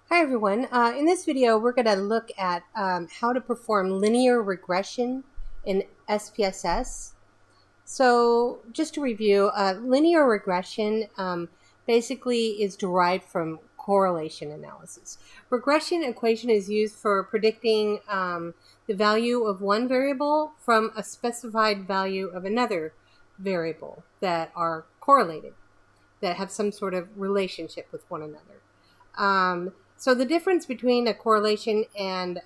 Hi everyone. In this video, we're going to look at how to perform linear regression in SPSS. So just to review, linear regression basically is derived from correlation analysis. Regression equation is used for predicting the value of one variable from a specified value of another variable that are correlated, that have some sort of relationship with one another. So the difference between a correlation and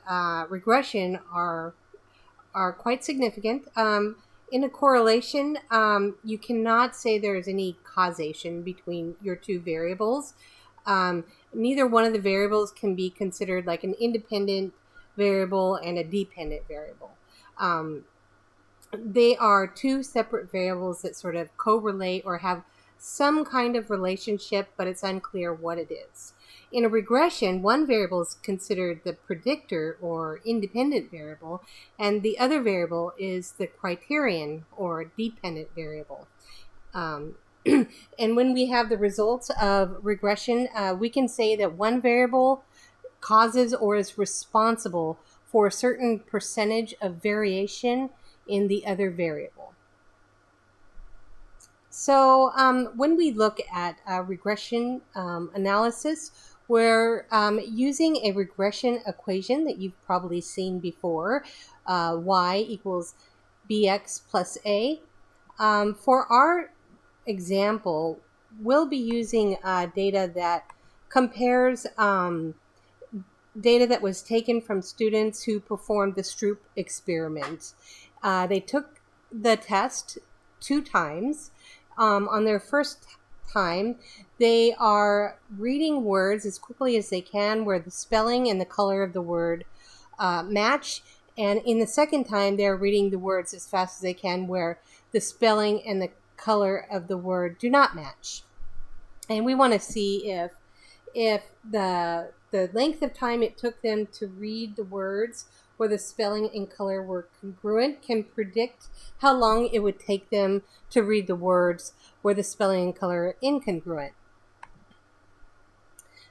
regression are quite significant. In a correlation, you cannot say there is any causation between your two variables. Neither one of the variables can be considered like an independent variable and a dependent variable. They are two separate variables that sort of correlate or have some kind of relationship, but it's unclear what it is. In a regression, one variable is considered the predictor or independent variable, and the other variable is the criterion or dependent variable. And when we have the results of regression, we can say that one variable causes or is responsible for a certain percentage of variation in the other variable. So when we look at regression analysis, we're using a regression equation that you've probably seen before, y equals bx plus a. For our example, we'll be using data that compares data that was taken from students who performed the Stroop experiment. They took the test 2 times. On their first time, they are reading words as quickly as they can where the spelling and the color of the word match. And in the second time, they're reading the words as fast as they can where the spelling and the color of the word do not match. And we want to see if the length of time it took them to read the words where the spelling and color were congruent can predict how long it would take them to read the words where the spelling and color are incongruent.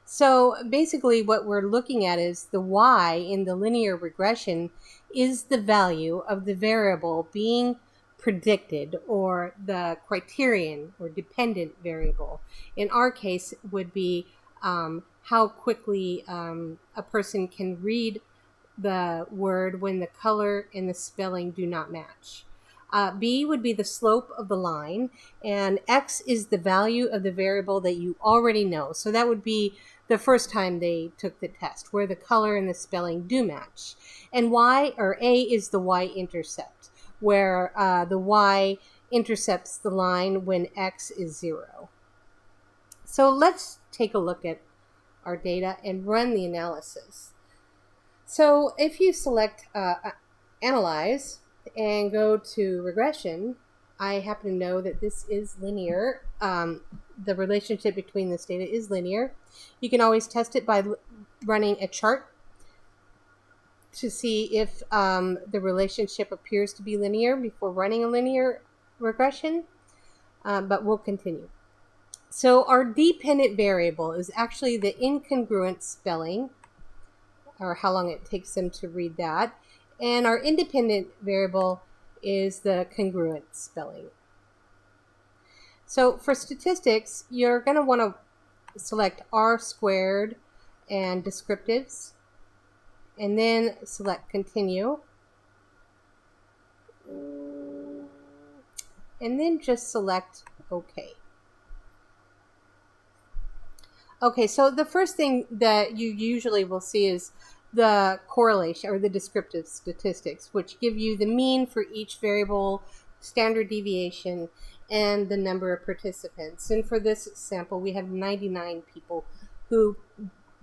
So basically what we're looking at is the y in the linear regression is the value of the variable being predicted, or the criterion or dependent variable. In our case would be how quickly a person can read the word when the color and the spelling do not match. B would be the slope of the line, and X is the value of the variable that you already know. So that would be the first time they took the test, where the color and the spelling do match. And Y, or A, is the y-intercept, where the Y intercepts the line when X is 0. So let's take a look at our data and run the analysis. So if you select Analyze and go to Regression, I happen to know that this is linear. The relationship between this data is linear. You can always test it by running a chart to see if the relationship appears to be linear before running a linear regression, but we'll continue. So our dependent variable is actually the incongruent spelling, or how long it takes them to read that. And our independent variable is the congruent spelling. So for statistics, you're going to want to select R squared and descriptives, and then select continue. And then just select OK. Okay, so the first thing that you usually will see is the correlation, or the descriptive statistics, which give you the mean for each variable, standard deviation, and the number of participants. And for this sample, we have 99 people who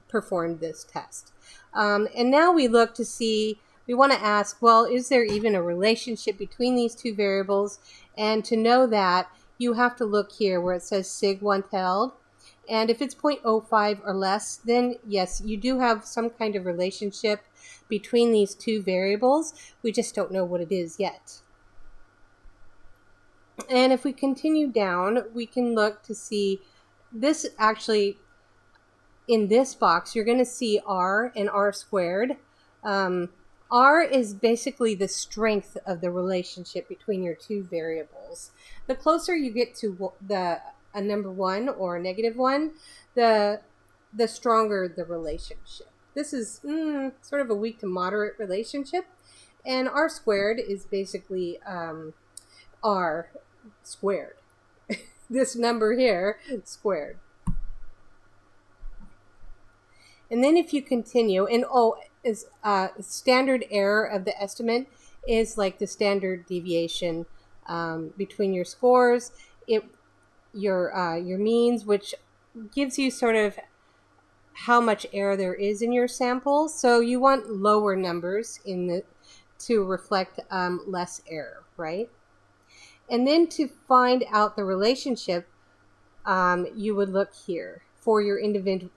performed this test. And now we look to see, we want to ask, well, is there even a relationship between these two variables? And to know that, you have to look here where it says sig Untitled. And if it's 0.05 or less, then yes, you do have some kind of relationship between these two variables. We just don't know what it is yet. And if we continue down, we can look to see this actually in this box, you're going to see R and R squared. R is basically the strength of the relationship between your two variables. The closer you get to a number 1 or a negative 1, the stronger the relationship. This is sort of a weak to moderate relationship. And R squared is basically R squared. This number here squared. And then if you continue, and standard error of the estimate is like the standard deviation between your scores, your means, which gives you sort of how much error there is in your sample. So you want lower numbers to reflect less error, right? And then to find out the relationship, you would look here for your individual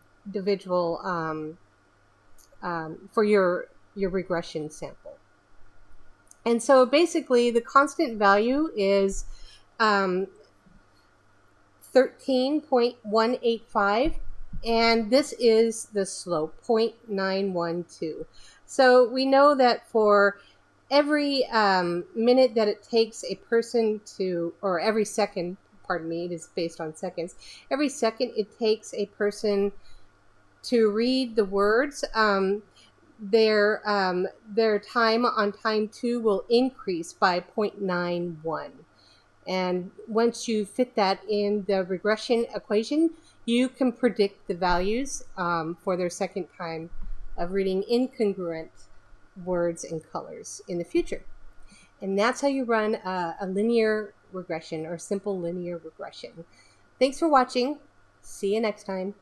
for your regression sample. And so basically the constant value is 13.185, and this is the slope, 0.912. So we know that for every minute that it takes a person to, or every second, pardon me, it is based on seconds, every second it takes a person to read the words, their time on time 2 will increase by 0.91. And once you fit that in the regression equation, you can predict the values for their second time of reading incongruent words and colors in the future. And that's how you run a linear regression or simple linear regression. Thanks for watching. See you next time.